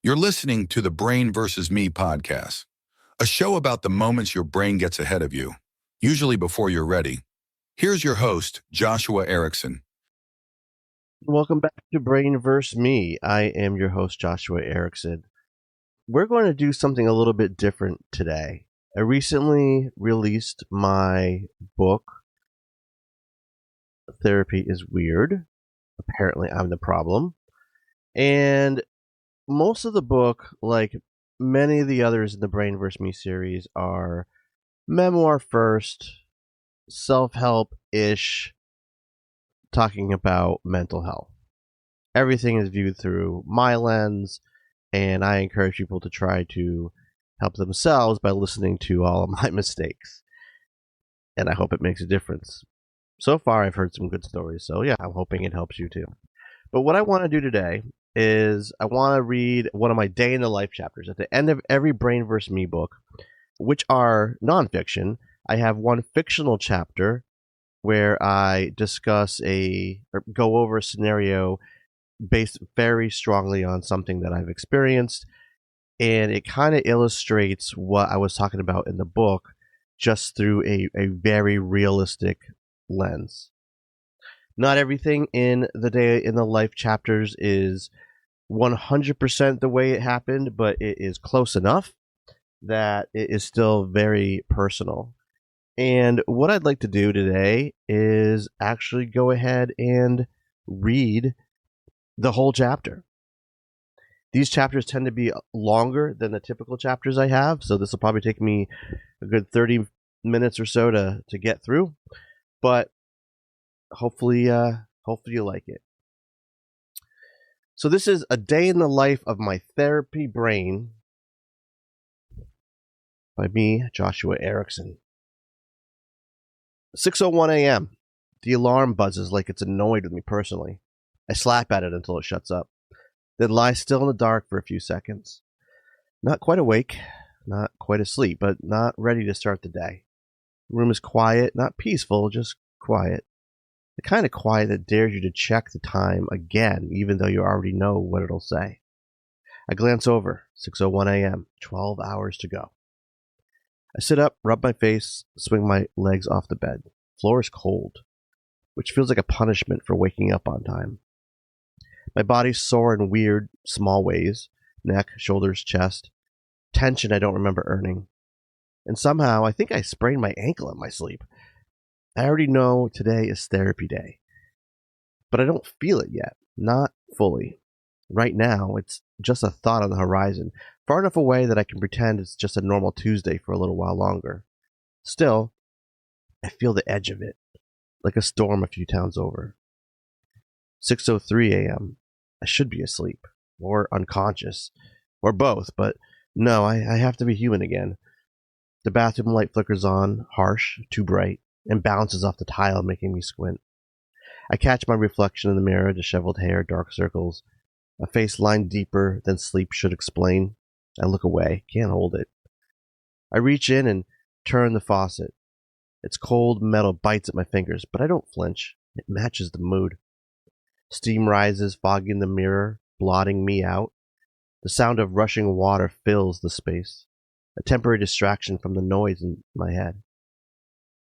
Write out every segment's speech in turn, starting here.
You're listening to the Brain versus Me podcast, a show about the moments your brain gets ahead of you, usually before you're ready. Here's your host, Joshua Ericson. Welcome back to Brain vs. Me. I am your host, Joshua Ericson. We're going to do something a little bit different today. I recently released my book, Therapy is Weird. Apparently, I'm the problem. And most of the book, like many of the others in the Brain vs. Me series, are memoir first, self-help-ish, talking about mental health. Everything is viewed through my lens, and I encourage people to try to help themselves by listening to all of my mistakes. And I hope it makes a difference. So far, I've heard some good stories, so yeah, I'm hoping it helps you too. But what I want to do today is I want to read one of my day in the life chapters. At the end of every Brain vs. Me book, which are nonfiction, I have one fictional chapter where I discuss or go over a scenario based very strongly on something that I've experienced, and it kind of illustrates what I was talking about in the book just through a very realistic lens. Not everything in the day in the life chapters is 100% the way it happened, but it is close enough that it is still very personal. And what I'd like to do today is actually go ahead and read the whole chapter. These chapters tend to be longer than the typical chapters I have, so this will probably take me a good 30 minutes or so to get through, but hopefully you like it. So this is A Day in the Life of My Therapy Brain by me, Joshua Ericson. 6:01 a.m. The alarm buzzes like it's annoyed with me personally. I slap at it until it shuts up, then lie still in the dark for a few seconds. Not quite awake, not quite asleep, but not ready to start the day. The room is quiet, not peaceful, just quiet. The kind of quiet that dares you to check the time again, even though you already know what it'll say. I glance over, 6:01 a.m., 12 hours to go. I sit up, rub my face, swing my legs off the bed. The floor is cold, which feels like a punishment for waking up on time. My body's sore in weird, small ways. Neck, shoulders, chest. Tension I don't remember earning. And somehow, I think I sprained my ankle in my sleep. I already know today is therapy day. But I don't feel it yet. Not fully. Right now, it's just a thought on the horizon, far enough away that I can pretend it's just a normal Tuesday for a little while longer. Still, I feel the edge of it, like a storm a few towns over. 6:03 a.m. I should be asleep, or unconscious, or both, but no, I have to be human again. The bathroom light flickers on, harsh, too bright, and bounces off the tile, making me squint. I catch my reflection in the mirror, disheveled hair, dark circles, a face lined deeper than sleep should explain. I look away, can't hold it. I reach in and turn the faucet. Its cold metal bites at my fingers, but I don't flinch. It matches the mood. Steam rises, fogging the mirror, blotting me out. The sound of rushing water fills the space, a temporary distraction from the noise in my head.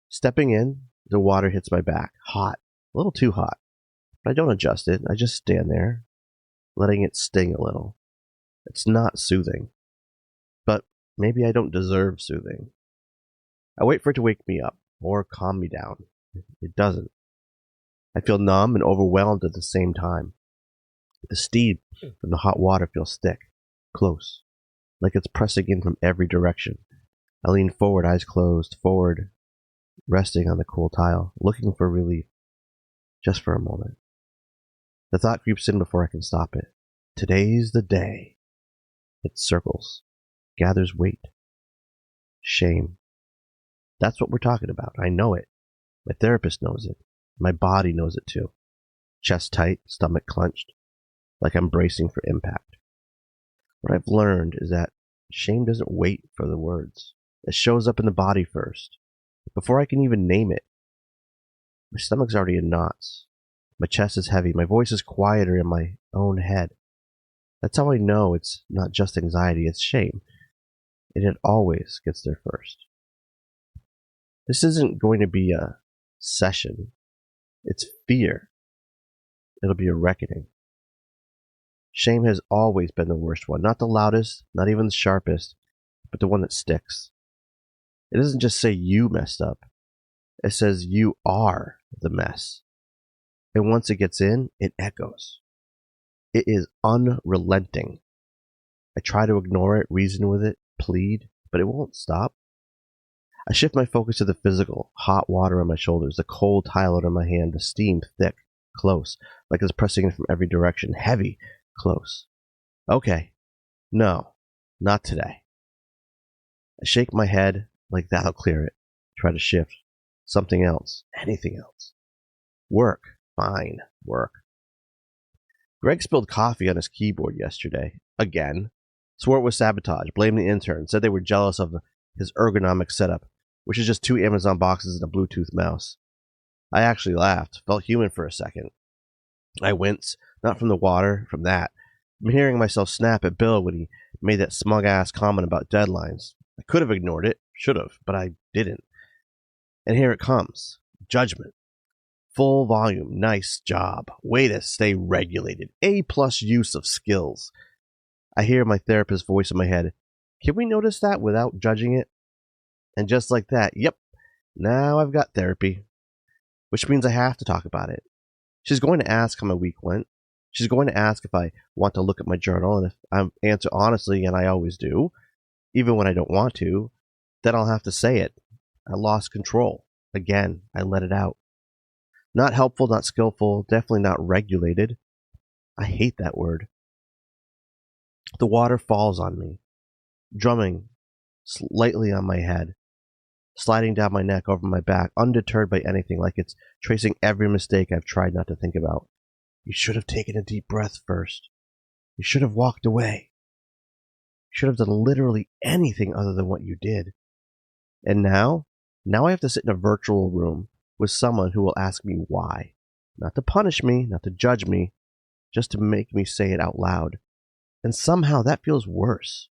Stepping in, the water hits my back, hot, a little too hot. But I don't adjust it, I just stand there, letting it sting a little. It's not soothing. But maybe I don't deserve soothing. I wait for it to wake me up, or calm me down. It doesn't. I feel numb and overwhelmed at the same time. The steam from the hot water feels thick, close, like it's pressing in from every direction. I lean forward, eyes closed, forward, resting on the cool tile, looking for relief, just for a moment. The thought creeps in before I can stop it. Today's the day. It circles, gathers weight. Shame. That's what we're talking about. I know it. My therapist knows it. My body knows it too. Chest tight, stomach clenched, like I'm bracing for impact. What I've learned is that shame doesn't wait for the words. It shows up in the body first, before I can even name it. My stomach's already in knots. My chest is heavy. My voice is quieter in my own head. That's how I know it's not just anxiety, it's shame. And it always gets there first. This isn't going to be a session. It's fear. It'll be a reckoning. Shame has always been the worst one. Not the loudest, not even the sharpest, but the one that sticks. It doesn't just say you messed up. It says you are the mess. And once it gets in, it echoes. It is unrelenting. I try to ignore it, reason with it, plead, but it won't stop. I shift my focus to the physical, hot water on my shoulders, the cold tile under my hand, the steam thick, close, like it's pressing in from every direction, heavy, close. Okay, no, not today. I shake my head like that'll clear it. Try to shift. Something else. Anything else. Work. Fine. Work. Greg spilled coffee on his keyboard yesterday. Again. Swore it was sabotage. Blamed the intern. Said they were jealous of his ergonomic setup, which is just 2 Amazon boxes and a Bluetooth mouse. I actually laughed. Felt human for a second. I wince. Not from the water. From that. I'm hearing myself snap at Bill when he made that smug-ass comment about deadlines. I could have ignored it. Should have. But I didn't. And here it comes. Judgment. Full volume. Nice job. Way to stay regulated. A+ use of skills. I hear my therapist's voice in my head. Can we notice that without judging it? And just like that, yep, now I've got therapy. Which means I have to talk about it. She's going to ask how my week went. She's going to ask if I want to look at my journal, and if I answer honestly, and I always do, even when I don't want to, then I'll have to say it. I lost control. Again, I let it out. Not helpful, not skillful, definitely not regulated. I hate that word. The water falls on me, drumming slightly on my head, sliding down my neck over my back, undeterred by anything, like it's tracing every mistake I've tried not to think about. You should have taken a deep breath first. You should have walked away. You should have done literally anything other than what you did. And now I have to sit in a virtual room with someone who will ask me why. Not to punish me, not to judge me, just to make me say it out loud. And somehow that feels worse.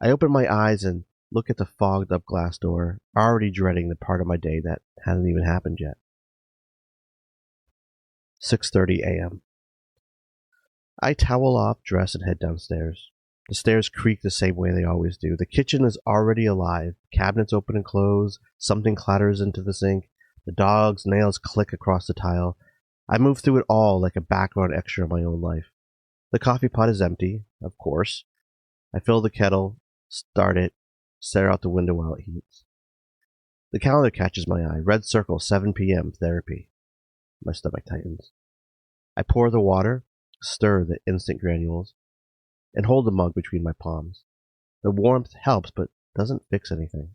I open my eyes and look at the fogged up glass door, already dreading the part of my day that hasn't even happened yet. 6:30 a.m. I towel off, dress, and head downstairs. The stairs creak the same way they always do. The kitchen is already alive. Cabinets open and close. Something clatters into the sink. The dog's nails click across the tile. I move through it all like a background extra of my own life. The coffee pot is empty, of course. I fill the kettle, start it, stare out the window while it heats. The calendar catches my eye. Red circle, 7 p.m., therapy. My stomach tightens. I pour the water, stir the instant granules, and hold the mug between my palms. The warmth helps, but doesn't fix anything.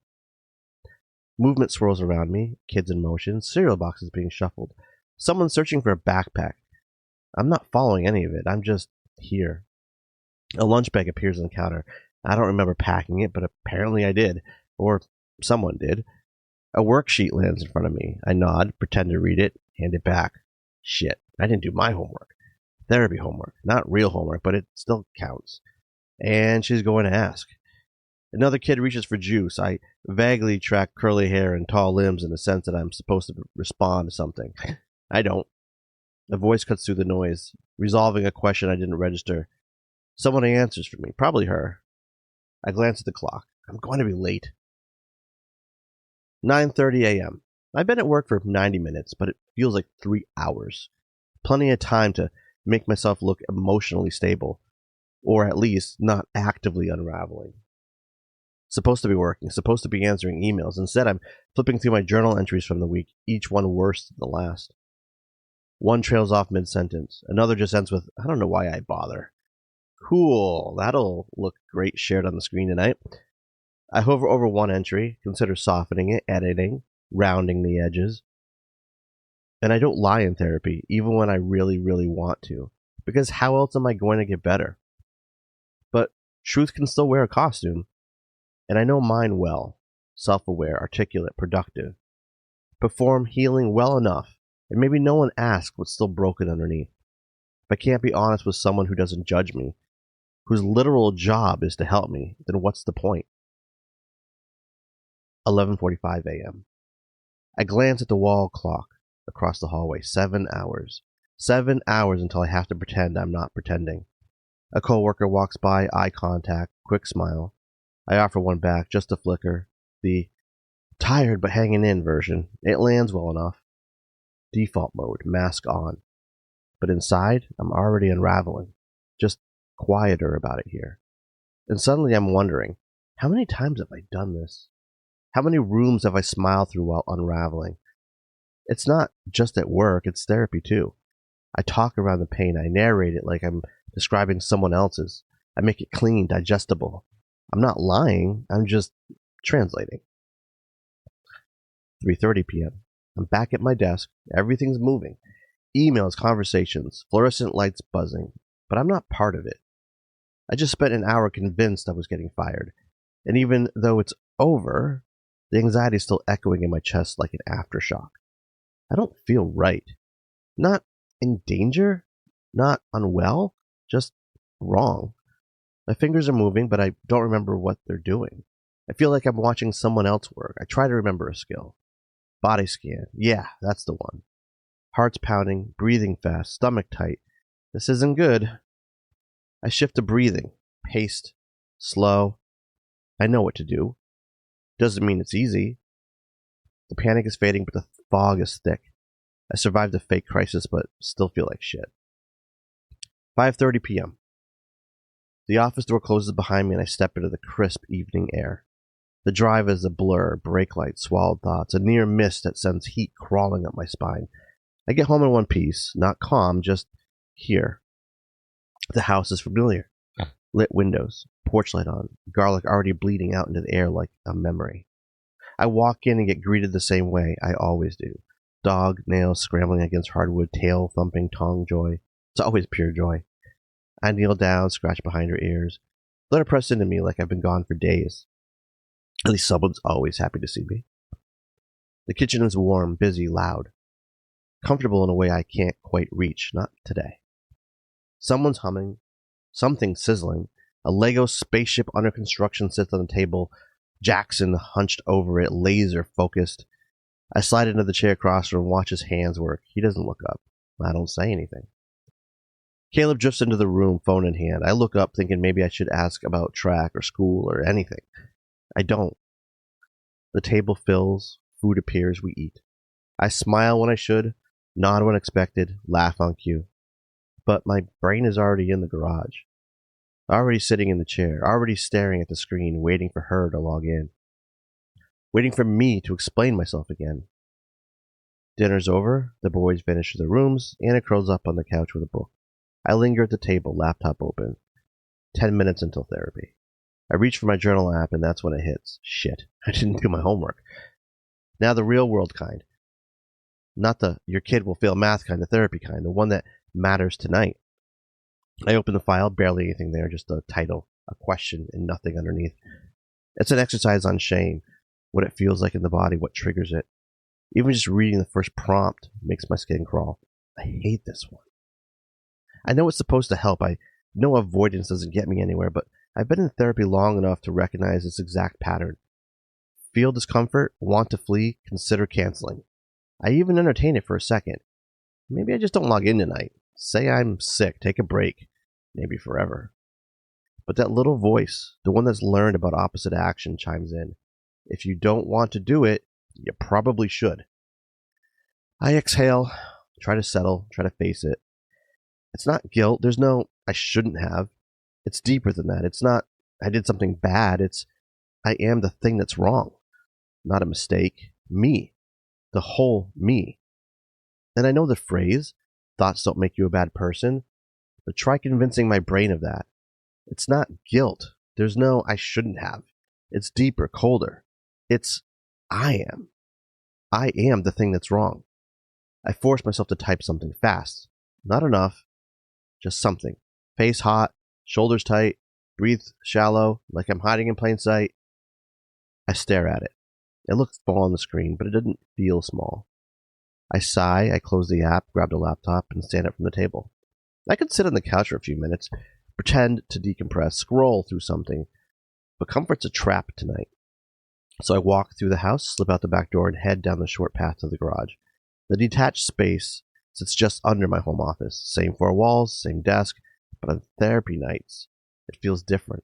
Movement swirls around me, kids in motion, cereal boxes being shuffled. Someone searching for a backpack. I'm not following any of it. I'm just here. A lunch bag appears on the counter. I don't remember packing it, but apparently I did. Or someone did. A worksheet lands in front of me. I nod, pretend to read it, hand it back. Shit, I didn't do my homework. Therapy homework. Not real homework, but it still counts. And she's going to ask. Another kid reaches for juice. I vaguely track curly hair and tall limbs in the sense that I'm supposed to respond to something. I don't. A voice cuts through the noise, resolving a question I didn't register. Someone answers for me, probably her. I glance at the clock. I'm going to be late. 9:30 a.m. I've been at work for 90 minutes, but it feels like 3 hours. Plenty of time to make myself look emotionally stable, or at least not actively unraveling. Supposed to be working, supposed to be answering emails. Instead, I'm flipping through my journal entries from the week, each one worse than the last. One trails off mid-sentence. Another just ends with, I don't know why I bother. Cool, that'll look great shared on the screen tonight. I hover over one entry, consider softening it, editing, rounding the edges. And I don't lie in therapy, even when I really, really want to. Because how else am I going to get better? But truth can still wear a costume. And I know mine well. Self-aware, articulate, productive. Perform healing well enough, and maybe no one asks what's still broken underneath. If I can't be honest with someone who doesn't judge me, whose literal job is to help me, then what's the point? 11:45 a.m. I glance at the wall clock across the hallway. 7 hours. 7 hours until I have to pretend I'm not pretending. A coworker walks by, eye contact, quick smile. I offer one back, just a flicker. The tired but hanging in version. It lands well enough. Default mode, mask on. But inside, I'm already unraveling. Just quieter about it here. And suddenly I'm wondering, how many times have I done this? How many rooms have I smiled through while unraveling? It's not just at work, it's therapy too. I talk around the pain, I narrate it like I'm describing someone else's. I make it clean, digestible. I'm not lying, I'm just translating. 3:30 p.m. I'm back at my desk, everything's moving. Emails, conversations, fluorescent lights buzzing, but I'm not part of it. I just spent an hour convinced I was getting fired, and even though it's over, the anxiety is still echoing in my chest like an aftershock. I don't feel right. Not in danger, not unwell, just wrong. My fingers are moving, but I don't remember what they're doing. I feel like I'm watching someone else work. I try to remember a skill. Body scan. Yeah, that's the one. Heart's pounding, breathing fast, stomach tight. This isn't good. I shift to breathing. Paced. Slow. I know what to do. Doesn't mean it's easy. The panic is fading, but the fog is thick. I survived a fake crisis, but still feel like shit. 5:30 p.m. The office door closes behind me and I step into the crisp evening air. The drive is a blur, brake lights, swallowed thoughts, a near mist that sends heat crawling up my spine. I get home in one piece, not calm, just here. The house is familiar. Lit windows, porch light on, garlic already bleeding out into the air like a memory. I walk in and get greeted the same way I always do. Dog, nails scrambling against hardwood, tail thumping, tongue joy. It's always pure joy. I kneel down, scratch behind her ears. Let her press into me like I've been gone for days. At least someone's always happy to see me. The kitchen is warm, busy, loud. Comfortable in a way I can't quite reach, not today. Someone's humming, something sizzling. A Lego spaceship under construction sits on the table. Jackson hunched over it, laser focused. I slide into the chair across from him and watch his hands work. He doesn't look up. I don't say anything. Caleb drifts into the room, phone in hand. I look up thinking maybe I should ask about track or school or anything. I don't. The table fills, food appears, we eat. I smile when I should, nod when expected, laugh on cue. But my brain is already in the garage. Already sitting in the chair, already staring at the screen, waiting for her to log in. Waiting for me to explain myself again. Dinner's over, the boys vanish to their rooms, Anna curls up on the couch with a book. I linger at the table, laptop open. 10 minutes until therapy. I reach for my journal app and that's when it hits. Shit, I didn't do my homework. Now the real world kind. Not the your kid will fail math kind of therapy kind, the one that matters tonight. I open the file, barely anything there, just a title, a question, and nothing underneath. It's an exercise on shame, what it feels like in the body, what triggers it. Even just reading the first prompt makes my skin crawl. I hate this one. I know it's supposed to help. I know avoidance doesn't get me anywhere, but I've been in therapy long enough to recognize this exact pattern. Feel discomfort, want to flee, consider canceling. I even entertain it for a second. Maybe I just don't log in tonight. Say I'm sick, take a break. Maybe forever. But that little voice, the one that's learned about opposite action, chimes in. If you don't want to do it, you probably should. I exhale, try to settle, try to face it. It's not guilt. There's no I shouldn't have. It's deeper than that. It's not I did something bad. It's I am the thing that's wrong. Not a mistake. Me. The whole me. And I know the phrase, thoughts don't make you a bad person, but try convincing my brain of that. It's not guilt. There's no I shouldn't have. It's deeper, colder. It's I am. I am the thing that's wrong. I force myself to type something fast. Not enough. Just something. Face hot, shoulders tight, breathe shallow, like I'm hiding in plain sight. I stare at it. It looks small on the screen, but it didn't feel small. I sigh, I close the app, grab the laptop, and stand up from the table. I could sit on the couch for a few minutes, pretend to decompress, scroll through something. But comfort's a trap tonight. So I walk through the house, slip out the back door, and head down the short path to the garage. The detached space sits just under my home office. Same four walls, same desk, but on therapy nights, it feels different.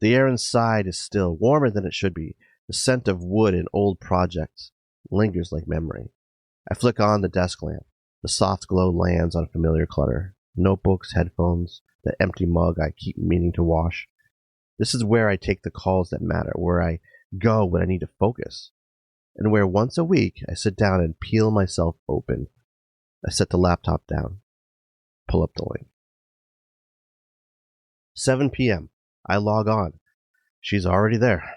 The air inside is still warmer than it should be. The scent of wood and old projects lingers like memory. I flick on the desk lamp. The soft glow lands on familiar clutter. Notebooks, headphones, the empty mug I keep meaning to wash. This is where I take the calls that matter, where I go when I need to focus, and where once a week I sit down and peel myself open. I set the laptop down, pull up the link. 7 p.m. I log on. She's already there.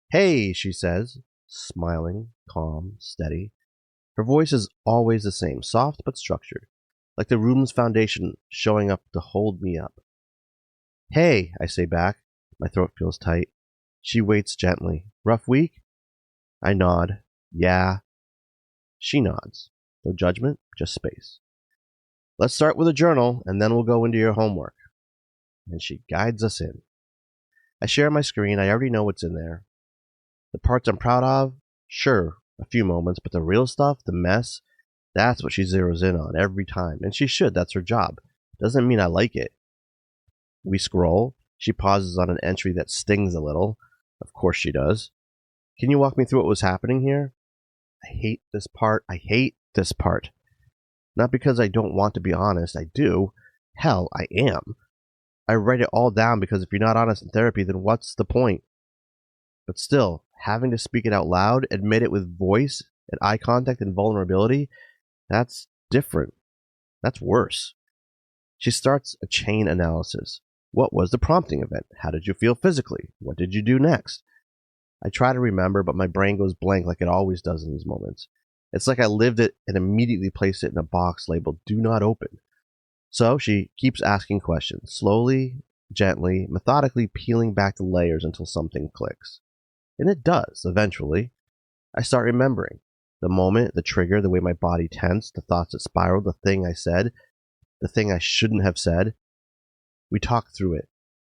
"Hey," she says, smiling, calm, steady. Her voice is always the same, soft but structured, like the room's foundation showing up to hold me up. "Hey," I say back. My throat feels tight. She waits gently. "Rough week?" I nod. "Yeah." She nods. No judgment, just space. "Let's start with a journal, and then we'll go into your homework." And she guides us in. I share my screen. I already know what's in there. The parts I'm proud of? Sure, a few moments, but the real stuff, the mess, that's what she zeroes in on every time. And she should, that's her job. Doesn't mean I like it. We scroll. She pauses on an entry that stings a little. Of course she does. "Can you walk me through what was happening here?" I hate this part. I hate this part. Not because I don't want to be honest. I do. Hell, I am. I write it all down because if you're not honest in therapy, then what's the point? But still, having to speak it out loud, admit it with voice and eye contact and vulnerability, that's different. That's worse. She starts a chain analysis. What was the prompting event? How did you feel physically? What did you do next? I try to remember, but my brain goes blank like it always does in these moments. It's like I lived it and immediately placed it in a box labeled "Do Not Open." So she keeps asking questions, slowly, gently, methodically peeling back the layers until something clicks. And it does, eventually. I start remembering. The moment, the trigger, the way my body tensed, the thoughts that spiraled, the thing I said, the thing I shouldn't have said. We talk through it.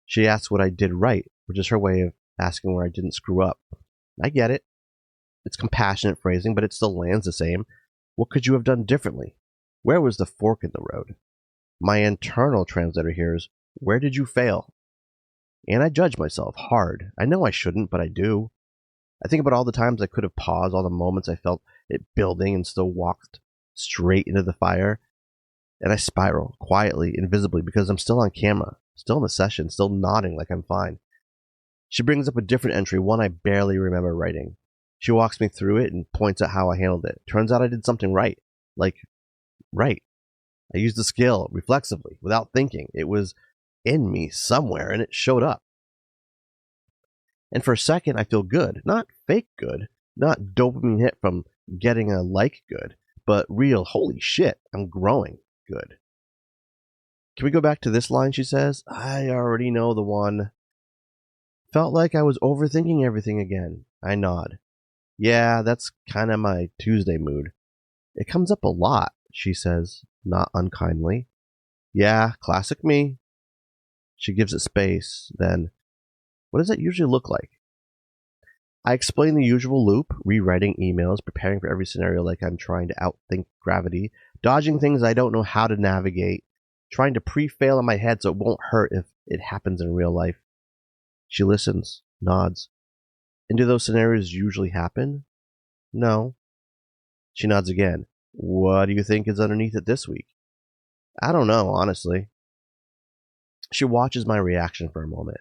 She asks what I did right, which is her way of asking where I didn't screw up. I get it. It's compassionate phrasing, but it still lands the same. What could you have done differently? Where was the fork in the road? My internal translator hears, "Where did you fail?" And I judge myself hard. I know I shouldn't, but I do. I think about all the times I could have paused, all the moments I felt it building and still walked straight into the fire. And I spiral, quietly, invisibly, because I'm still on camera, still in the session, still nodding like I'm fine. She brings up a different entry, one I barely remember writing. She walks me through it and points out how I handled it. Turns out I did something right. Right. I used the skill reflexively, without thinking. It was in me somewhere, and it showed up. And for a second, I feel good. Not fake good. Not dopamine hit from getting a like good. But real, holy shit, I'm growing good. "Can we go back to this line?" she says. I already know the one. "Felt like I was overthinking everything again." I nod. "Yeah, that's kind of my Tuesday mood." "It comes up a lot," she says, not unkindly. "Yeah, classic me." She gives it space. Then, "What does that usually look like?" I explain the usual loop, rewriting emails, preparing for every scenario like I'm trying to outthink gravity, dodging things I don't know how to navigate, trying to pre-fail in my head so it won't hurt if it happens in real life. She listens, nods. "And do those scenarios usually happen?" "No." She nods again. "What do you think is underneath it this week?" "I don't know, honestly." She watches my reaction for a moment,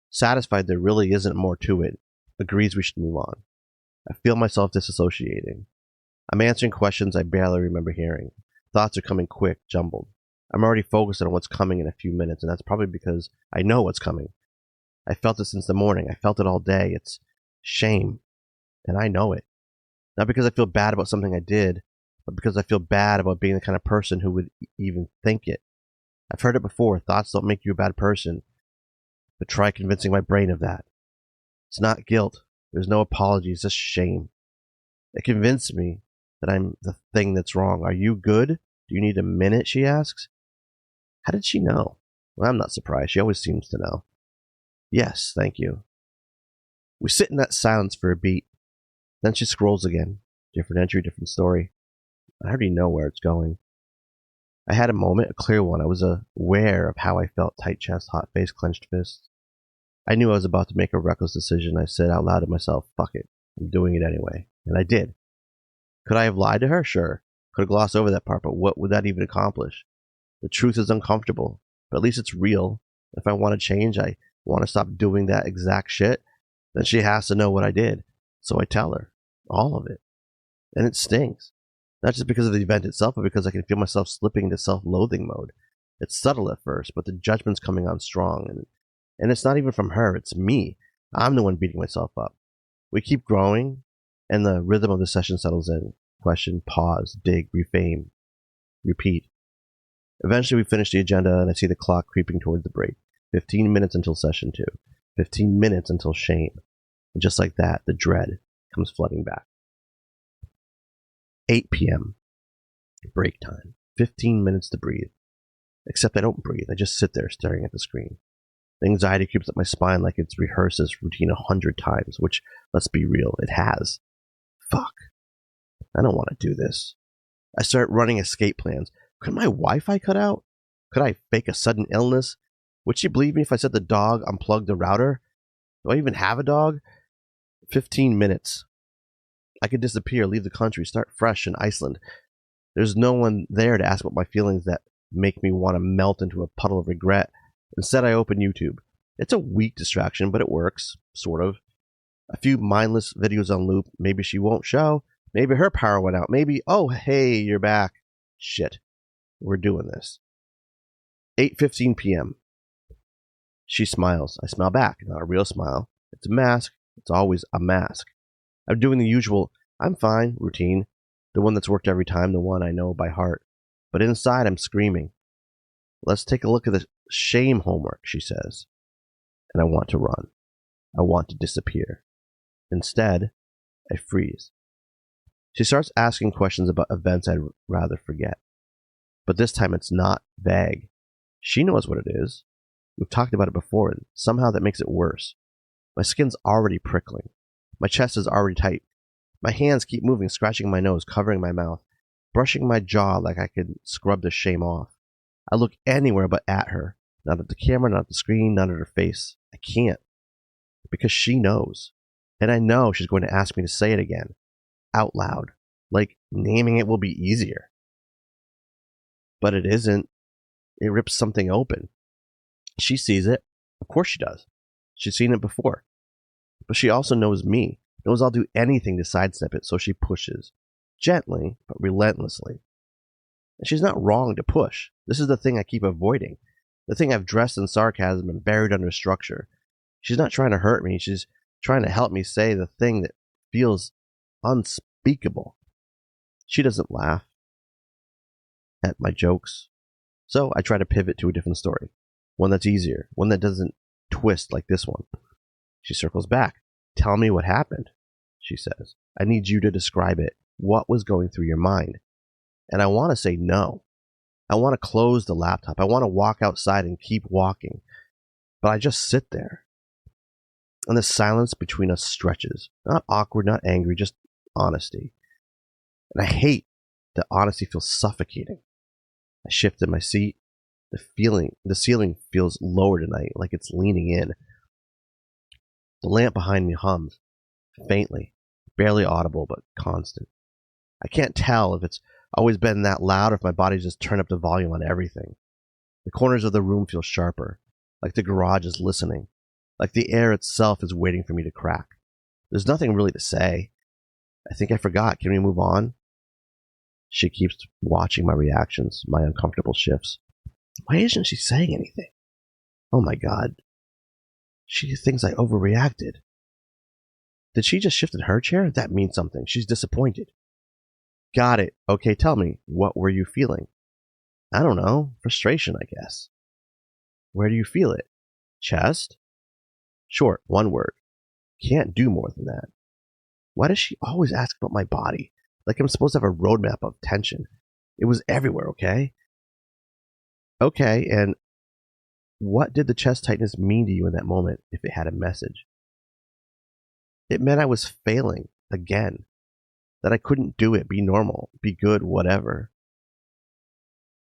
satisfied there really isn't more to it, agrees we should move on. I feel myself disassociating. I'm answering questions I barely remember hearing. Thoughts are coming quick, jumbled. I'm already focused on what's coming in a few minutes, and that's probably because I know what's coming. I felt it since the morning. I felt it all day. It's shame, and I know it. Not because I feel bad about something I did, but because I feel bad about being the kind of person who would even think it. I've heard it before. Thoughts don't make you a bad person. But try convincing my brain of that. It's not guilt. There's no apology. It's just shame. It convinced me that I'm the thing that's wrong. "Are you good? Do you need a minute?" she asks. How did she know? Well, I'm not surprised. She always seems to know. Yes, thank you. We sit in that silence for a beat. Then she scrolls again. Different entry, different story. I already know where it's going. I had a moment, a clear one. I was aware of how I felt, tight chest, hot face, clenched fists. I knew I was about to make a reckless decision. I said out loud to myself, fuck it. I'm doing it anyway. And I did. Could I have lied to her? Sure. Could have glossed over that part, but what would that even accomplish? The truth is uncomfortable, but at least it's real. If I want to change, I want to stop doing that exact shit, then she has to know what I did. So I tell her. All of it. And it stings. Not just because of the event itself, but because I can feel myself slipping into self-loathing mode. It's subtle at first, but the judgment's coming on strong. And it's not even from her, it's me. I'm the one beating myself up. We keep growing, and the rhythm of the session settles in. Question, pause, dig, reframe, repeat. Eventually we finish the agenda, and I see the clock creeping towards the break. 15 minutes until session 2. 15 minutes until shame. And just like that, the dread comes flooding back. 8 p.m. Break time. 15 minutes to breathe. Except I don't breathe. I just sit there staring at the screen. The anxiety creeps up my spine like it's rehearsed this routine 100 times, which, let's be real, it has. Fuck. I don't want to do this. I start running escape plans. Could my Wi-Fi cut out? Could I fake a sudden illness? Would she believe me if I said the dog unplugged the router? Do I even have a dog? 15 minutes. I could disappear, leave the country, start fresh in Iceland. There's no one there to ask about my feelings that make me want to melt into a puddle of regret. Instead, I open YouTube. It's a weak distraction, but it works, sort of. A few mindless videos on loop. Maybe she won't show. Maybe her power went out. Maybe, oh, hey, you're back. Shit. We're doing this. 8:15 p.m. She smiles. I smile back. Not a real smile. It's a mask. It's always a mask. I'm doing the usual, I'm fine, routine. The one that's worked every time, the one I know by heart. But inside, I'm screaming. Let's take a look at the shame homework, she says. And I want to run. I want to disappear. Instead, I freeze. She starts asking questions about events I'd rather forget. But this time it's not vague. She knows what it is. We've talked about it before, and somehow that makes it worse. My skin's already prickling. My chest is already tight. My hands keep moving, scratching my nose, covering my mouth, brushing my jaw like I could scrub the shame off. I look anywhere but at her. Not at the camera, not at the screen, not at her face. I can't. Because she knows. And I know she's going to ask me to say it again. Out loud. Like naming it will be easier. But it isn't. It rips something open. She sees it. Of course she does. She's seen it before. But she also knows me. Knows I'll do anything to sidestep it, so she pushes. Gently, but relentlessly. And she's not wrong to push. This is the thing I keep avoiding. The thing I've dressed in sarcasm and buried under structure. She's not trying to hurt me. She's trying to help me say the thing that feels unspeakable. She doesn't laugh at my jokes. So I try to pivot to a different story. One that's easier. One that doesn't twist like this one. She circles back. Tell me what happened, she says. I need you to describe it. What was going through your mind? And I want to say no. I want to close the laptop. I want to walk outside and keep walking. But I just sit there. And the silence between us stretches. Not awkward, not angry, just honesty. And I hate that honesty feels suffocating. I shift in my seat. The ceiling feels lower tonight, like it's leaning in. The lamp behind me hums, faintly, barely audible, but constant. I can't tell if it's always been that loud or if my body's just turned up the volume on everything. The corners of the room feel sharper, like the garage is listening, like the air itself is waiting for me to crack. There's nothing really to say. I think I forgot. Can we move on? She keeps watching my reactions, my uncomfortable shifts. Why isn't she saying anything? Oh my God. She thinks I overreacted. Did she just shift in her chair? That means something. She's disappointed. Got it. Okay, tell me. What were you feeling? I don't know. Frustration, I guess. Where do you feel it? Chest? Short, one word. Can't do more than that. Why does she always ask about my body? Like I'm supposed to have a roadmap of tension. It was everywhere, okay? Okay, and What did the chest tightness mean to you in that moment if it had a message? It meant I was failing again, that I couldn't do it, be normal, be good, whatever.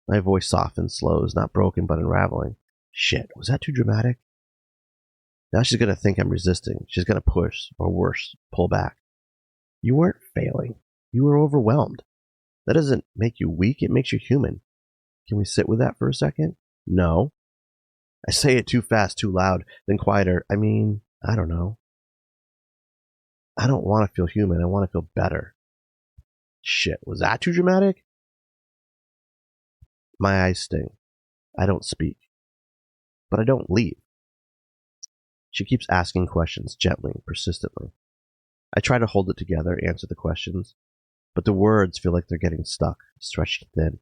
My voice softens, slows, not broken but unraveling. Shit, was that too dramatic? Now she's going to think I'm resisting. She's going to push, or worse, pull back. You weren't failing. You were overwhelmed. That doesn't make you weak, it makes you human. Can we sit with that for a second? No. I say it too fast, too loud, then quieter. I don't know. I don't want to feel human. I want to feel better. Shit, was that too dramatic? My eyes sting. I don't speak. But I don't leave. She keeps asking questions, gently, persistently. I try to hold it together, answer the questions, but the words feel like they're getting stuck, stretched thin.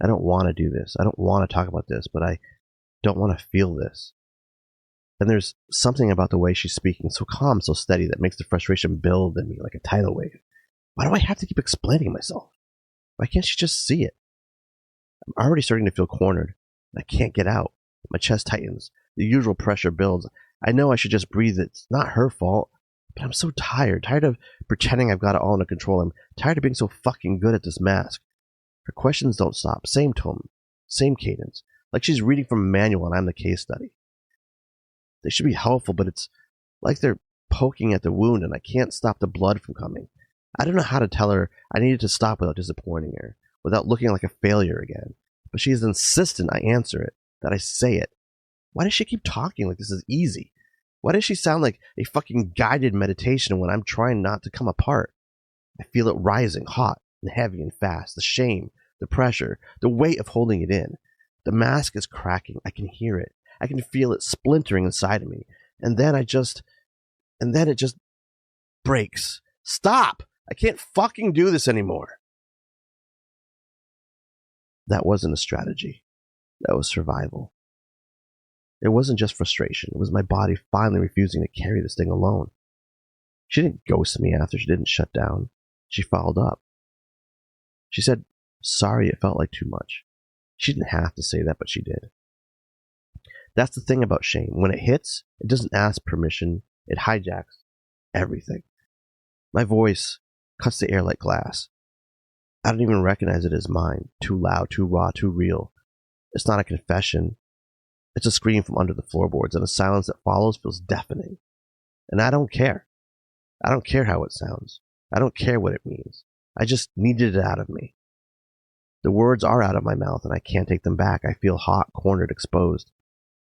I don't want to do this. I don't want to talk about this, but I don't want to feel this. And there's something about the way she's speaking, so calm, so steady, that makes the frustration build in me like a tidal wave. Why do I have to keep explaining myself? Why can't she just see it? I'm already starting to feel cornered. I can't get out. My chest tightens. The usual pressure builds. I know I should just breathe. It's not her fault. But I'm so tired. Tired of pretending I've got it all under control. I'm tired of being so fucking good at this mask. Her questions don't stop. Same tone. Same cadence. Like she's reading from a manual and I'm the case study. They should be helpful, but it's like they're poking at the wound and I can't stop the blood from coming. I don't know how to tell her I needed to stop without disappointing her, without looking like a failure again. But she is insistent I answer it, that I say it. Why does she keep talking like this is easy? Why does she sound like a fucking guided meditation when I'm trying not to come apart? I feel it rising, hot and heavy and fast. The shame, the pressure, the weight of holding it in. The mask is cracking. I can hear it. I can feel it splintering inside of me. And then it just breaks. Stop! I can't fucking do this anymore. That wasn't a strategy. That was survival. It wasn't just frustration. It was my body finally refusing to carry this thing alone. She didn't ghost me after she didn't shut down. She followed up. She said, sorry, it felt like too much. She didn't have to say that, but she did. That's the thing about shame. When it hits, it doesn't ask permission. It hijacks everything. My voice cuts the air like glass. I don't even recognize it as mine. Too loud, too raw, too real. It's not a confession. It's a scream from under the floorboards, and the silence that follows feels deafening. And I don't care. I don't care how it sounds. I don't care what it means. I just needed it out of me. The words are out of my mouth, and I can't take them back. I feel hot, cornered, exposed.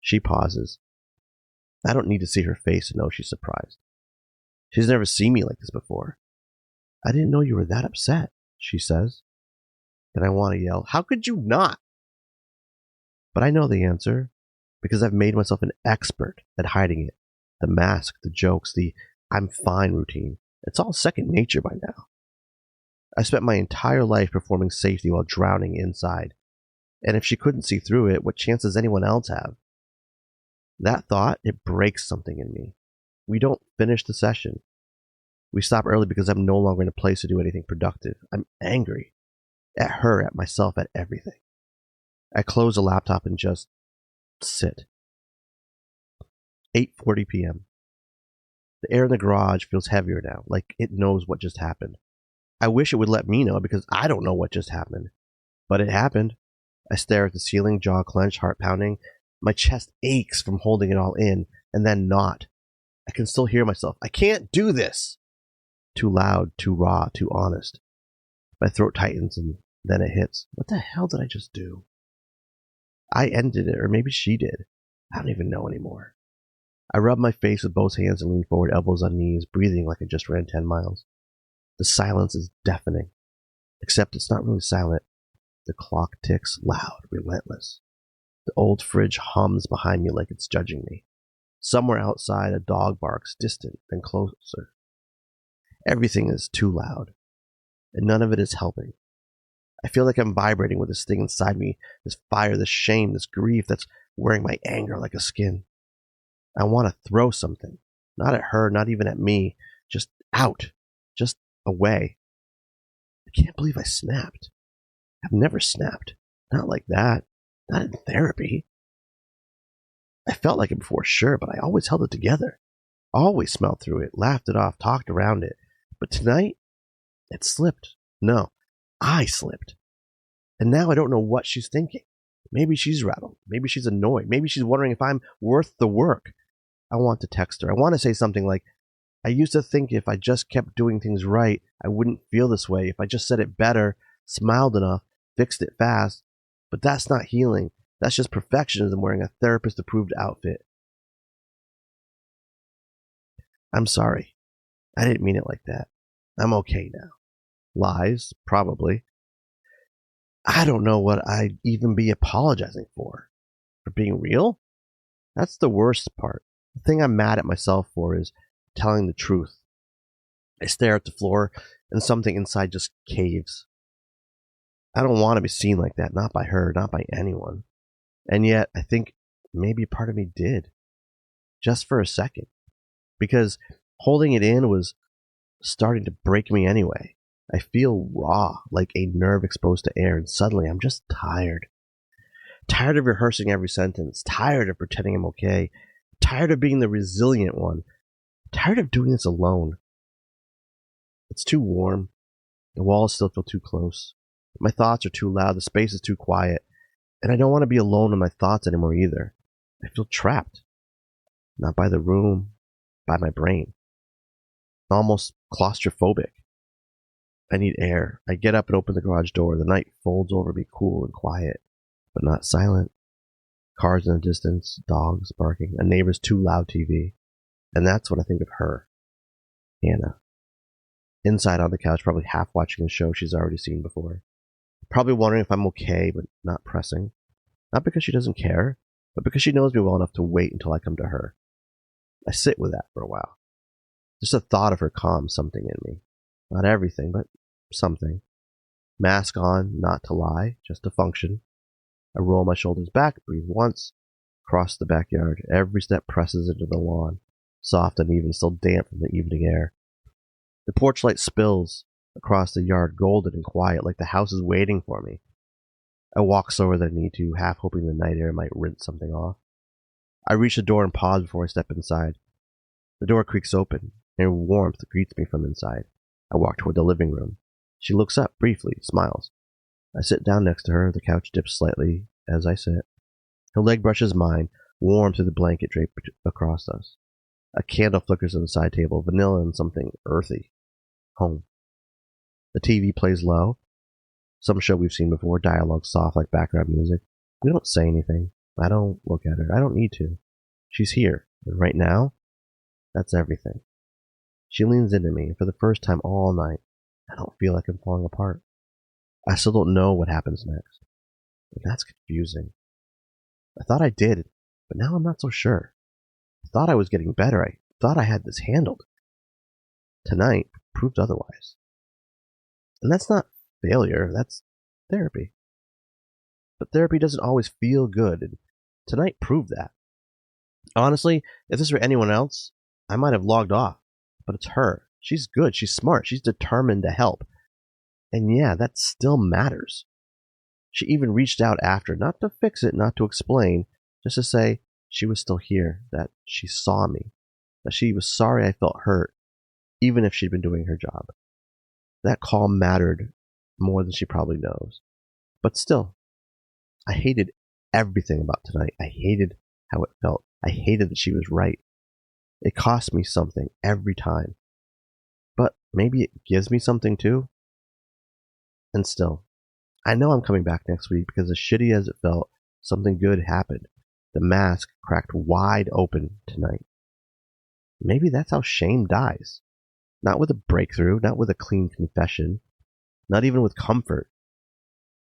She pauses. I don't need to see her face to know she's surprised. She's never seen me like this before. I didn't know you were that upset, she says. And I want to yell, how could you not? But I know the answer, because I've made myself an expert at hiding it. The mask, the jokes, the I'm fine routine. It's all second nature by now. I spent my entire life performing safety while drowning inside. And if she couldn't see through it, what chance does anyone else have? That thought, it breaks something in me. We don't finish the session. We stop early because I'm no longer in a place to do anything productive. I'm angry. At her, at myself, at everything. I close the laptop and just sit. 8:40 p.m. The air in the garage feels heavier now, like it knows what just happened. I wish it would let me know because I don't know what just happened. But it happened. I stare at the ceiling, jaw clenched, heart pounding. My chest aches from holding it all in, and then not. I can still hear myself. I can't do this! Too loud, too raw, too honest. My throat tightens, and then it hits. What the hell did I just do? I ended it, or maybe she did. I don't even know anymore. I rub my face with both hands and lean forward, elbows on knees, breathing like I just ran 10 miles. The silence is deafening. Except it's not really silent. The clock ticks loud, relentless. The old fridge hums behind me like it's judging me. Somewhere outside, a dog barks, distant, then closer. Everything is too loud, and none of it is helping. I feel like I'm vibrating with this thing inside me, this fire, this shame, this grief that's wearing my anger like a skin. I want to throw something, not at her, not even at me, just out, just away. I can't believe I snapped. I've never snapped. Not like that. Not in therapy. I felt like it before, sure, but I always held it together. Always smelled through it, laughed it off, talked around it. But tonight, it slipped. No, I slipped. And now I don't know what she's thinking. Maybe she's rattled. Maybe she's annoyed. Maybe she's wondering if I'm worth the work. I want to text her. I want to say something like, I used to think if I just kept doing things right, I wouldn't feel this way. If I just said it better, smiled enough, fixed it fast. But that's not healing. That's just perfectionism wearing a therapist-approved outfit. I'm sorry. I didn't mean it like that. I'm okay now. Lies, probably. I don't know what I'd even be apologizing for. For being real? That's the worst part. The thing I'm mad at myself for is telling the truth. I stare at the floor and something inside just caves. I don't want to be seen like that, not by her, not by anyone. And yet, I think maybe part of me did. Just for a second. Because holding it in was starting to break me anyway. I feel raw, like a nerve exposed to air, and suddenly I'm just tired. Tired of rehearsing every sentence, tired of pretending I'm okay, tired of being the resilient one, tired of doing this alone. It's too warm. The walls still feel too close. My thoughts are too loud, the space is too quiet, and I don't want to be alone in my thoughts anymore either. I feel trapped. Not by the room, by my brain. Almost claustrophobic. I need air. I get up and open the garage door. The night folds over me, cool and quiet, but not silent. Cars in the distance, dogs barking, a neighbor's too loud TV. And that's when I think of her, Hannah. Inside on the couch, probably half watching a show she's already seen before. Probably wondering if I'm okay, but not pressing. Not because she doesn't care, but because she knows me well enough to wait until I come to her. I sit with that for a while. Just the thought of her calms something in me. Not everything, but something. Mask on, not to lie, just to function. I roll my shoulders back, breathe once, cross the backyard. Every step presses into the lawn, soft and even, still damp from the evening air. The porch light spills across the yard, golden and quiet, like the house is waiting for me. I walk slower than I need to, half hoping the night air might rinse something off. I reach the door and pause before I step inside. The door creaks open, and warmth greets me from inside. I walk toward the living room. She looks up briefly, smiles. I sit down next to her. The couch dips slightly as I sit. Her leg brushes mine, warm through the blanket draped across us. A candle flickers on the side table, vanilla and something earthy. Home. The TV plays low. Some show we've seen before, dialogue soft like background music. We don't say anything. I don't look at her. I don't need to. She's here, and right now, that's everything. She leans into me, and for the first time all night, I don't feel like I'm falling apart. I still don't know what happens next. And that's confusing. I thought I did, but now I'm not so sure. I thought I was getting better. I thought I had this handled. Tonight proved otherwise. And that's not failure, that's therapy. But therapy doesn't always feel good, and tonight proved that. Honestly, if this were anyone else, I might have logged off. But it's her. She's good, she's smart, she's determined to help. And yeah, that still matters. She even reached out after, not to fix it, not to explain, just to say she was still here, that she saw me, that she was sorry I felt hurt, even if she'd been doing her job. That call mattered more than she probably knows. But still, I hated everything about tonight. I hated how it felt. I hated that she was right. It cost me something every time. But maybe it gives me something too. And still, I know I'm coming back next week because as shitty as it felt, something good happened. The mask cracked wide open tonight. Maybe that's how shame dies. Not with a breakthrough, not with a clean confession, not even with comfort,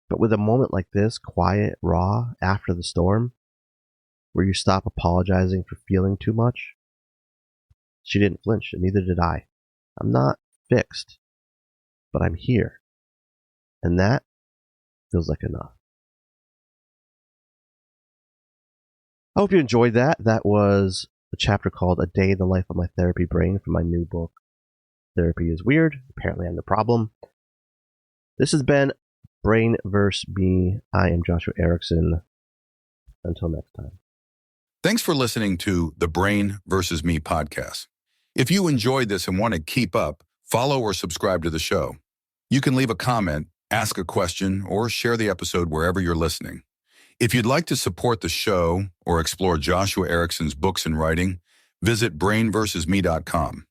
but with a moment like this, quiet, raw, after the storm, where you stop apologizing for feeling too much. She didn't flinch, and neither did I. I'm not fixed, but I'm here. And that feels like enough. I hope you enjoyed that. That was a chapter called A Day in the Life of My Therapy Brain from my new book, Therapy is Weird. Apparently I'm the problem. This has been Brain vs. Me. I am Joshua Ericson. Until next time. Thanks for listening to the Brain versus Me podcast. If you enjoyed this and want to keep up, follow or subscribe to the show. You can leave a comment, ask a question, or share the episode wherever you're listening. If you'd like to support the show or explore Joshua Ericson's books and writing, visit brainversusme.com.